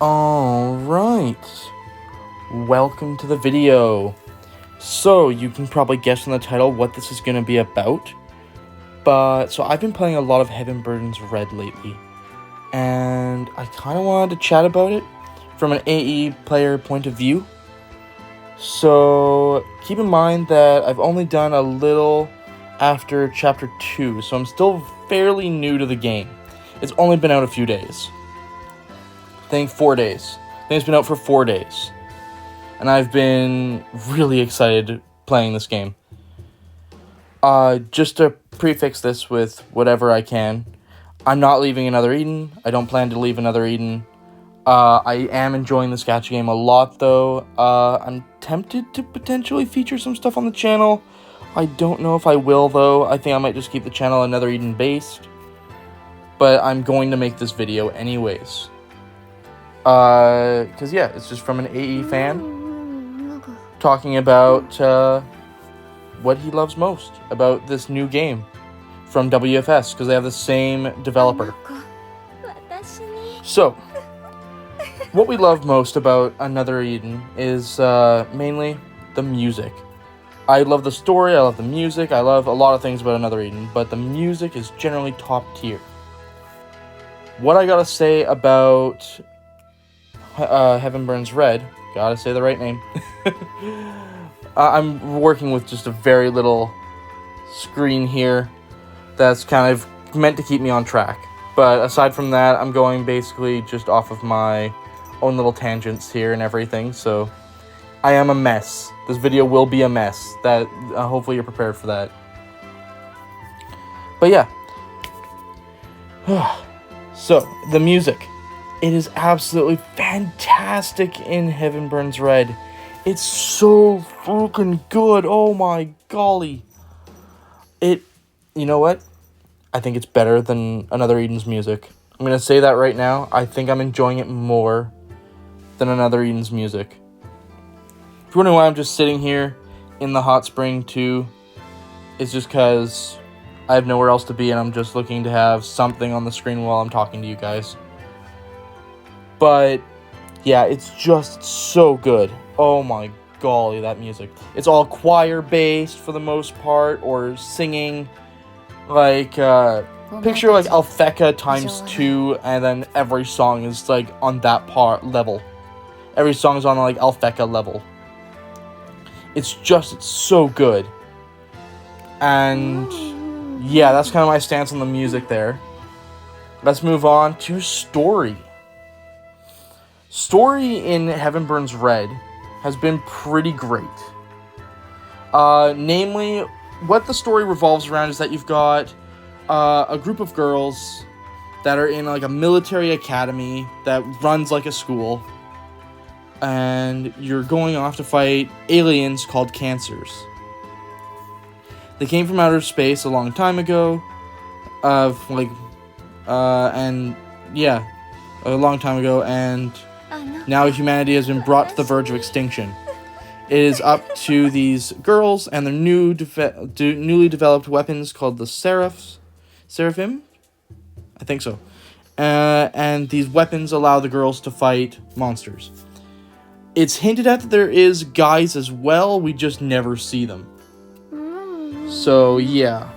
Alright, welcome to the video. So, you can probably guess from the title what this is going to be about. So I've been playing a lot of Heaven Burns Red lately. And I kind of wanted to chat about it from an AE player point of view. So, keep in mind that I've only done a little after Chapter 2. So I'm still fairly new to the game. It's only been out a few days. I think 4 days. I think it's been out for 4 days. And I've been really excited playing this game. Just to prefix this with whatever I can, I'm not leaving Another Eden. I don't plan to leave Another Eden. I am enjoying the Gacha game a lot, though. I'm tempted to potentially feature some stuff on the channel. I don't know if I will, though. I think I might just keep the channel Another Eden based. But I'm going to make this video anyways. Because yeah, it's just from an AE fan talking about what he loves most about this new game from WFS, because they have the same developer. So, what we love most about Another Eden is mainly the music. I love the story, I love the music, I love a lot of things about Another Eden, but the music is generally top tier. What I gotta say about Heaven Burns Red, gotta say the right name. I'm working with just a very little screen here that's kind of meant to keep me on track. But aside from that, I'm going basically just off of my own little tangents here and everything. So I am a mess. This video will be a mess. That hopefully you're prepared for that. But yeah. So, the music. It is absolutely fantastic in Heaven Burns Red. It's so freaking good. Oh my golly. You know what? I think it's better than Another Eden's music. I'm going to say that right now. I think I'm enjoying it more than Another Eden's music. If you're wondering why I'm just sitting here in the hot spring too, it's just because I have nowhere else to be and I'm just looking to have something on the screen while I'm talking to you guys. But yeah, it's just so good. Oh my golly, that music. It's all choir based for the most part, or singing. Like, picture like Alphecca times 2, and then every song is like on that level. Every song is on like Alphecca level. It's so good. And yeah, that's kind of my stance on the music there. Let's move on to story. Story in Heaven Burns Red has been pretty great. Namely, what the story revolves around is that you've got a group of girls that are in like a military academy that runs like a school. And you're going off to fight aliens called cancers. They came from outer space a long time ago. A long time ago, and now humanity has been brought to the verge of extinction. It is up to these girls and their newly developed weapons called the Seraphim? I think so. And these weapons allow the girls to fight monsters. It's hinted at that there is guys as well, we just never see them. So, yeah.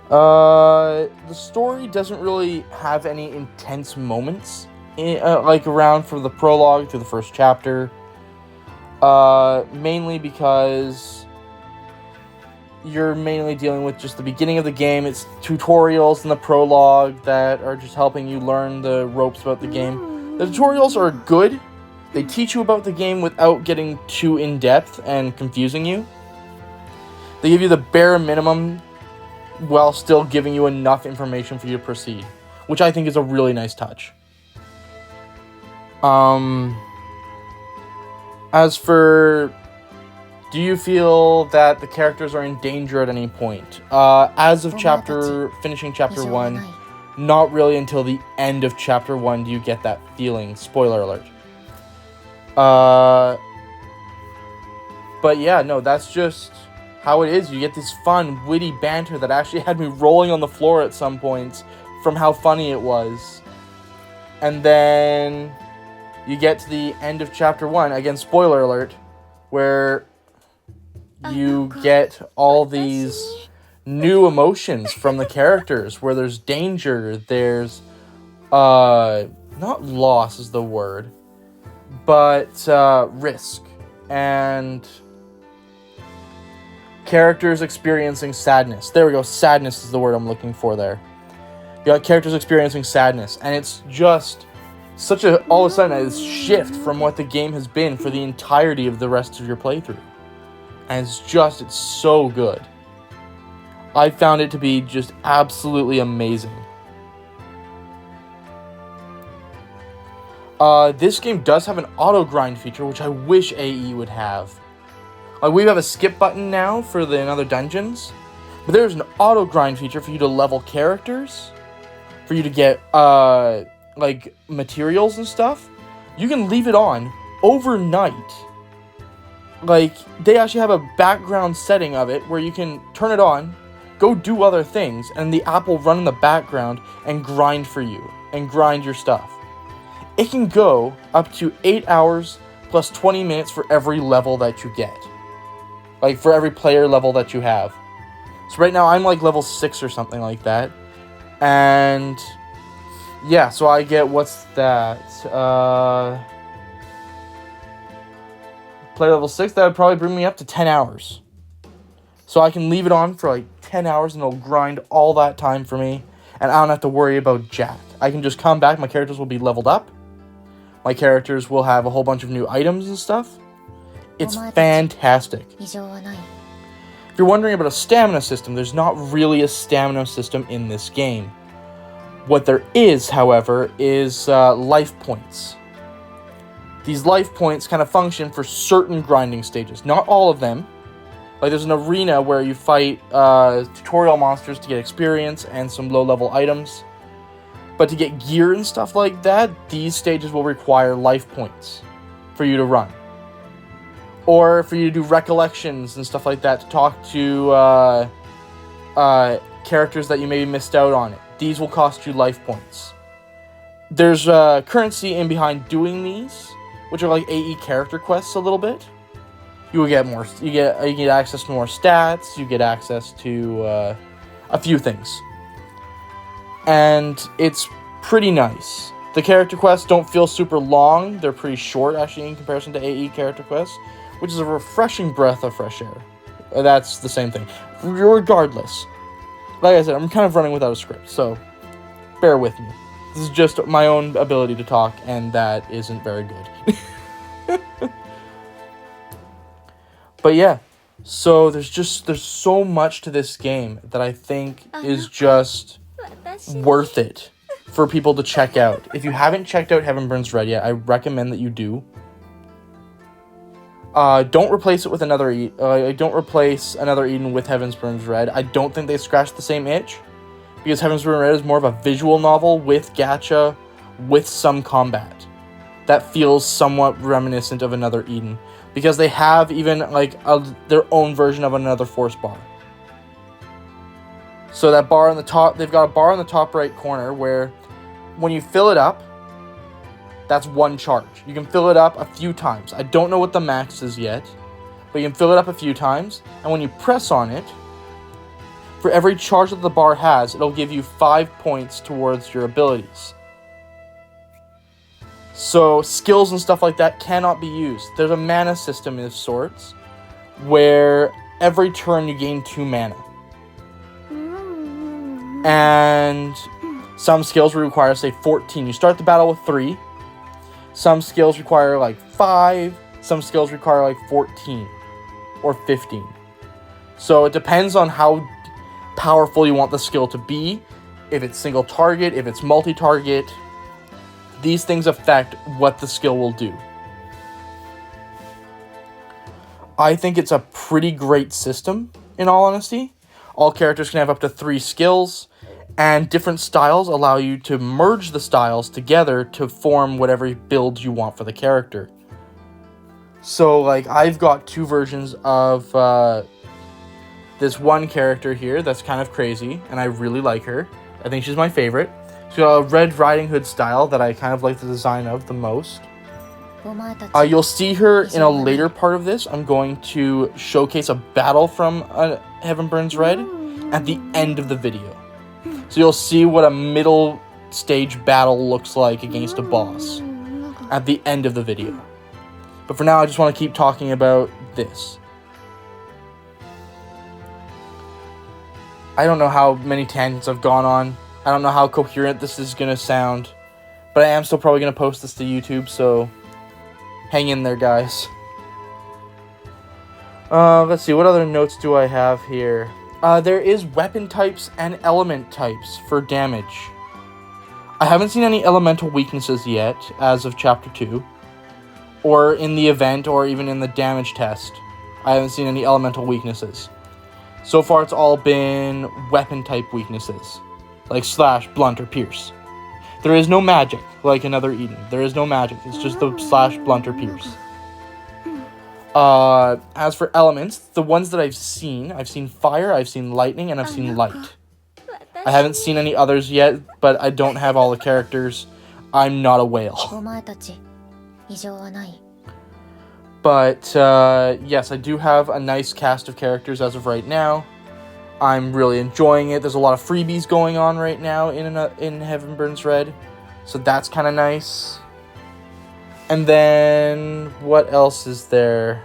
The story doesn't really have any intense moments, around for the prologue to the first chapter. Mainly because you're mainly dealing with just the beginning of the game. It's tutorials in the prologue that are just helping you learn the ropes about the game. The tutorials are good. They teach you about the game without getting too in-depth and confusing you. They give you the bare minimum while still giving you enough information for you to proceed, which I think is a really nice touch. As for, do you feel that the characters are in danger at any point? As of finishing chapter 1, not really until the end of chapter 1 do you get that feeling. Spoiler alert. But yeah, no, that's just how it is. You get this fun, witty banter that actually had me rolling on the floor at some points from how funny it was. And then you get to the end of chapter 1, again, spoiler alert, where you get all these new emotions from the characters, where there's danger, there's, not loss is the word, but, risk, and characters experiencing sadness. There we go, sadness is the word I'm looking for there. You got characters experiencing sadness, and it's just such a, all of a sudden, a shift from what the game has been for the entirety of the rest of your playthrough. And it's so good. I found it to be just absolutely amazing. This game does have an auto grind feature, which I wish AE would have. Like, we have a skip button now for the other dungeons, but there's an auto grind feature for you to level characters, for you to get, like, materials and stuff. You can leave it on overnight. Like, they actually have a background setting of it where you can turn it on, go do other things, and the app will run in the background and grind for you, and grind your stuff. It can go up to 8 hours plus 20 minutes for every level that you get. Like, for every player level that you have. So right now, I'm like level 6 or something like that. And yeah, so I get, what's that? Player level 6, that would probably bring me up to 10 hours. So I can leave it on for like 10 hours and it'll grind all that time for me. And I don't have to worry about jack. I can just come back, my characters will be leveled up. My characters will have a whole bunch of new items and stuff. It's fantastic. If you're wondering about a stamina system, there's not really a stamina system in this game. What there is, however, is life points. These life points kind of function for certain grinding stages. Not all of them. Like, there's an arena where you fight tutorial monsters to get experience and some low-level items. But to get gear and stuff like that, these stages will require life points for you to run. Or for you to do recollections and stuff like that, to talk to characters that you maybe missed out on it. These will cost you life points. There's currency in behind doing these, which are like AE character quests a little bit. You will get more. You get access to more stats. You get access to a few things, and it's pretty nice. The character quests don't feel super long. They're pretty short, actually, in comparison to AE character quests, which is a refreshing breath of fresh air. That's the same thing. Regardless, like I said, I'm kind of running without a script, so bear with me. This is just my own ability to talk, and that isn't very good. But yeah, so there's so much to this game that I think is just worth it for people to check out. If you haven't checked out Heaven Burns Red yet, I recommend that you do. Don't replace it with another don't replace another Eden with Heaven Burns Red. I don't think they scratched the same itch, because Heaven Burns Red is more of a visual novel with gacha, with some combat that feels somewhat reminiscent of another Eden, because they have even like their own version of another force bar. So that bar on the top, they've got a bar on the top right corner where when you fill it up, that's one charge. You can fill it up a few times. I don't know what the max is yet, but you can fill it up a few times, and when you press on it, for every charge that the bar has, it'll give you 5 points towards your abilities. So skills and stuff like that cannot be used. There's a mana system of sorts, where every turn you gain 2 mana. And some skills will require, say, 14. You start the battle with 3. Some skills require like 5. Some skills require like 14 or 15. So it depends on how powerful you want the skill to be. If it's single target, if it's multi-target, these things affect what the skill will do. I think it's a pretty great system, in all honesty. All characters can have up to 3 skills, and different styles allow you to merge the styles together to form whatever build you want for the character. So, like, I've got 2 versions of this one character here that's kind of crazy, and I really like her. I think she's my favorite. She's got a Red Riding Hood style that I kind of like the design of the most. You'll see her in a later part of this. I'm going to showcase a battle from Heaven Burns Red at the end of the video. So you'll see what a middle stage battle looks like against a boss at the end of the video. But for now, I just want to keep talking about this. I don't know how many tangents I've gone on. I don't know how coherent this is going to sound. But I am still probably going to post this to YouTube, so hang in there, guys. Let's see, what other notes do I have here? There is weapon types and element types for damage. I haven't seen any elemental weaknesses yet, as of Chapter 2. Or in the event, or even in the damage test. I haven't seen any elemental weaknesses. So far, it's all been weapon type weaknesses. Like slash, blunt, or pierce. There is no magic, like another Eden. There is no magic. It's just the slash, blunt, or pierce. As for elements, the ones that I've seen fire, I've seen lightning, and I've seen light. I haven't seen any others yet, but I don't have all the characters. I'm not a whale. But, yes, I do have a nice cast of characters as of right now. I'm really enjoying it. There's a lot of freebies going on right now in Heaven Burns Red. So that's kind of nice. And then, what else is there?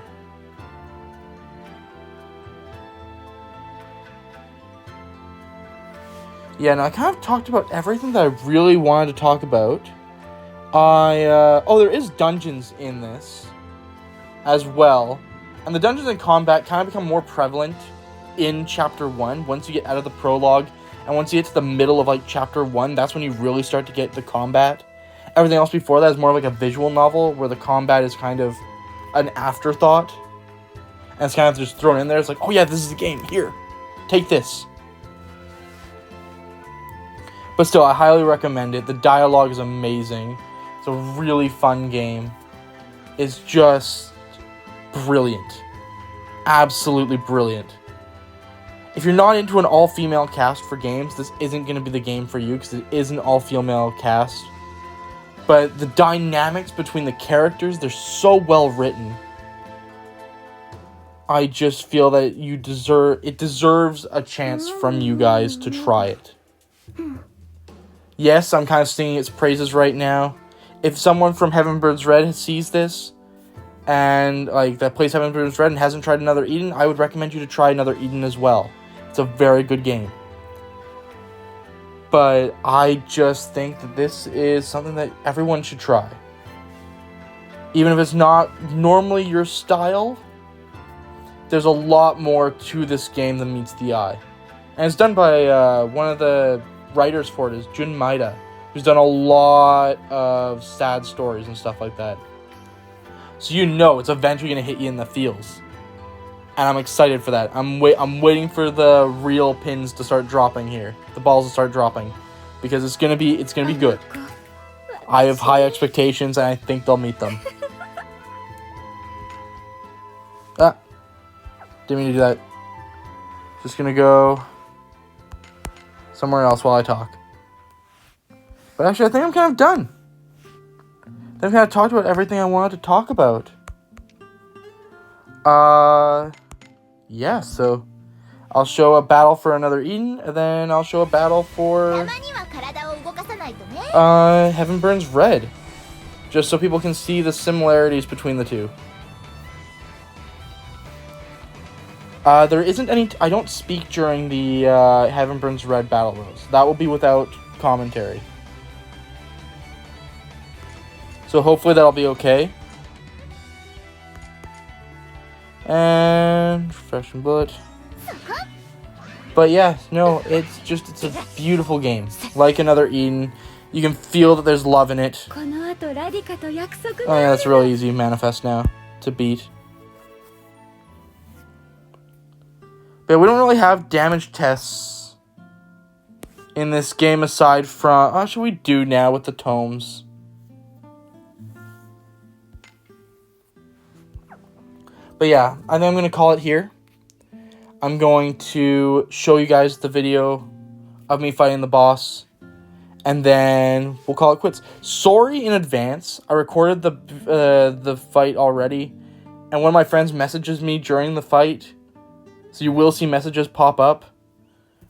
Yeah, now I kind of talked about everything that I really wanted to talk about. There is dungeons in this as well. And the dungeons and combat kind of become more prevalent in Chapter 1. Once you get out of the prologue, and once you get to the middle of, like, Chapter 1, that's when you really start to get the combat. Everything else before that is more like a visual novel, where the combat is kind of an afterthought. And it's kind of just thrown in there. It's like, oh yeah, this is the game. Here, take this. But still, I highly recommend it. The dialogue is amazing. It's a really fun game. It's just brilliant. Absolutely brilliant. If you're not into an all-female cast for games, this isn't going to be the game for you, because it is an all-female cast. But the dynamics between the characters, they're so well written. I just feel that it deserves a chance from you guys to try it. Yes, I'm kind of singing its praises right now. If someone from Heaven Burns Red sees this, and that plays Heaven Burns Red and hasn't tried another Eden, I would recommend you to try another Eden as well. It's a very good game. But I just think that this is something that everyone should try. Even if it's not normally your style, there's a lot more to this game than meets the eye. And it's done by one of the writers for it is Jun Maeda, who's done a lot of sad stories and stuff like that. So you know it's eventually going to hit you in the feels. And I'm excited for that. I'm waiting for the real pins to start dropping here. The balls to start dropping. Because it's gonna be good. I have high expectations and I think they'll meet them. Didn't mean to do that. Just gonna go somewhere else while I talk. But actually, I think I'm kind of done. I've kind of talked about everything I wanted to talk about. Yeah, so I'll show a battle for another Eden, and then I'll show a battle for Heaven Burns Red, just so people can see the similarities between the two. There isn't any. I don't speak during the Heaven Burns Red battle rows. That will be without commentary. So hopefully that'll be okay. And Fresh and Bullet. But yeah, no, it's a beautiful game. Like another Eden. You can feel that there's love in it. Oh yeah, that's really easy manifest now to beat. But we don't really have damage tests in this game aside from... Actually, we do now with the tomes. But yeah, I think I'm going to call it here. I'm going to show you guys the video of me fighting the boss. and then we'll call it quits. Sorry in advance. I recorded the fight already, and one of my friends messages me during the fight, so you will see messages pop up.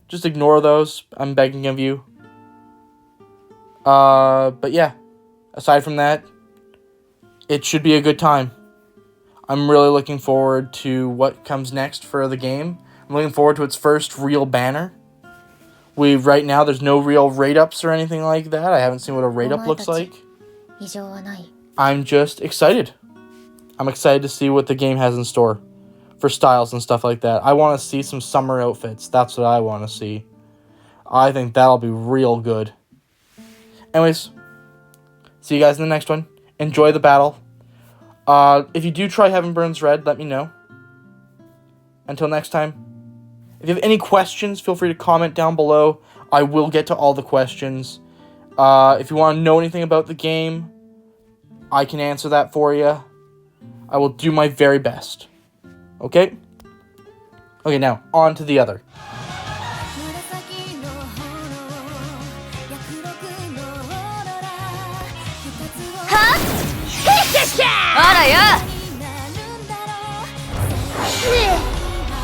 Just ignore those. I'm begging of you. But yeah, aside from that, it should be a good time. I'm really looking forward to what comes next for the game. I'm looking forward to its first real banner. Right now, there's no real rate-ups or anything like that. I haven't seen what a rate-up looks like. I'm just excited. I'm excited to see what the game has in store for styles and stuff like that. I want to see some summer outfits. That's what I want to see. I think that'll be real good. Anyways, see you guys in the next one. Enjoy the battle. If you do try Heaven Burns Red, let me know. Until next time, if you have any questions, feel free to comment down below. I will get to all the questions. If you want to know anything about the game, I can answer that for you. I will do my very best. Okay? Okay, now, on to the other. あらや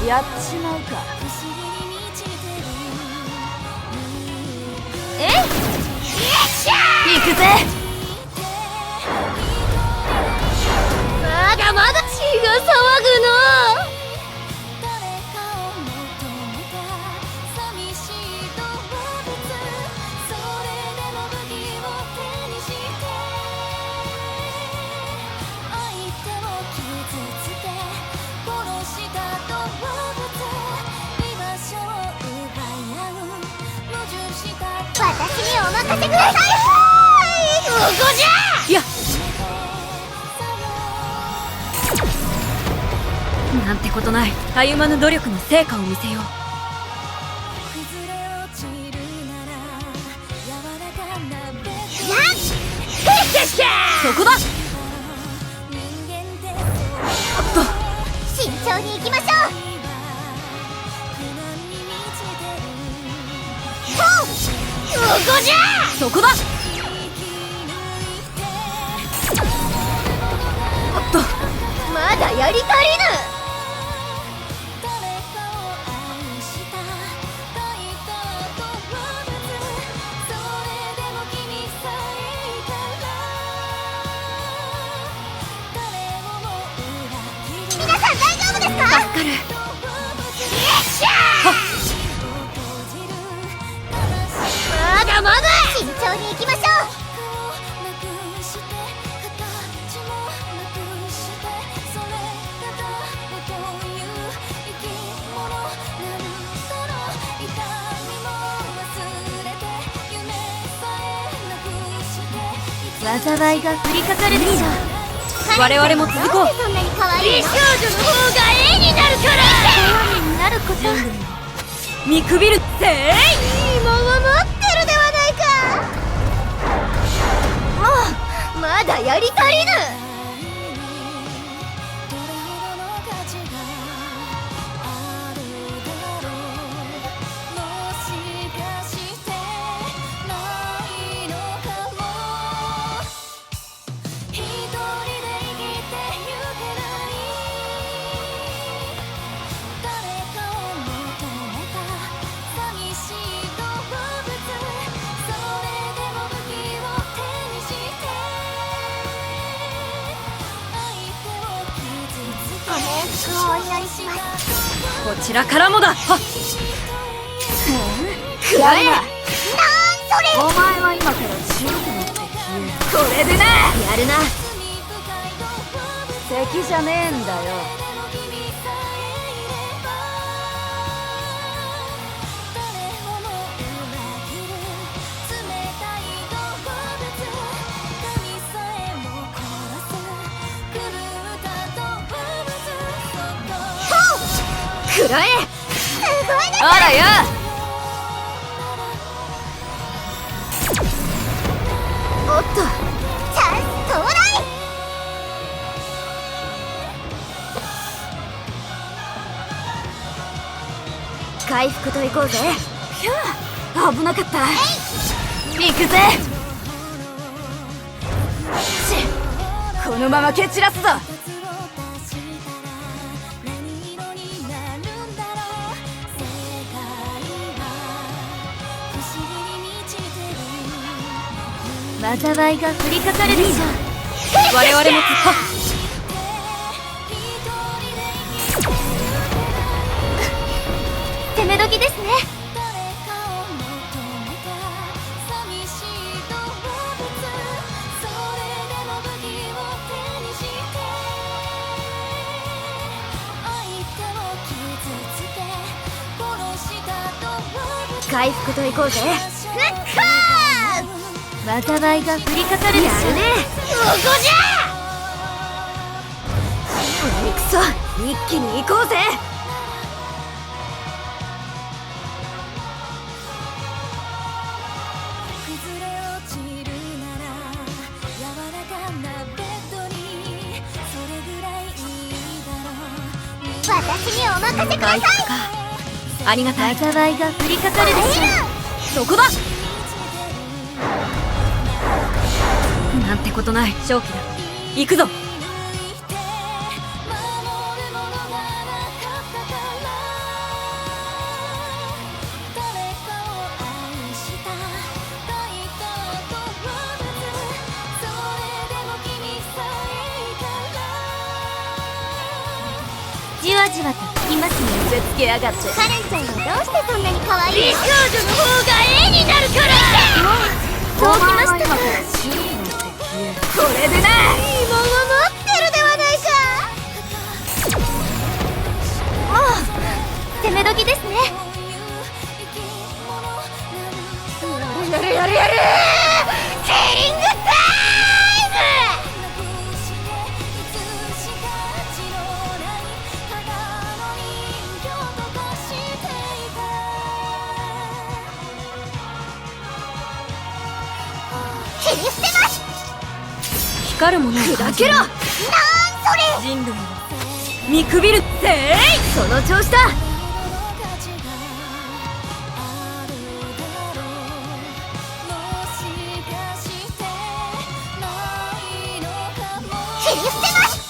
やっちまうかえっ行くぜまだまだ血が騒ぐの私にお任せください。ここじゃ。いや。なんてことない。たゆまぬ努力の成果を見せよう。そこだ。おっと。慎重に行きましょう。ここじゃそこだおっとまだやり足りぬ皆さん大丈夫ですか助かるよっしゃーまだ慎重に行きましょう災いが降りかかるでしょう我々も続こうそんなに可愛い美少女の方が絵になるから絵になること見くびるぜいいもんを持ってるではないかもうまだやり足りぬこちらからもだはっくらえなんそれお前は今から白くなって消えこれでなやるな敵じゃねえんだよくらえすごいねあらやおっとチャンス到来回復といこうぜひゃあ危なかった行くぜ。このまま蹴散らすぞ。災いが降りかかるでしょう。我々も攻め時ですね。回復といこうぜ。災いが降りかかるでしょ。やるね。ここじゃ。くそ、一気に行こうぜ。私にお任せください。ありがたい。災いが降りかかるでしょう。そこだ。なんてことない。正気だ。行くぞ。じわじわときますね。見せつけやがって。カレンちゃんはどうしてそんなに可愛いの？美少女の方が絵になるから。そうきましたか。これでな。いいもの持ってるではないか。もう攻め時ですね。やるセーリングタイム。切り捨てます。光るものを砕けろ。なんそれ。人類を見くびる。せい、その調子だ。切り捨てます。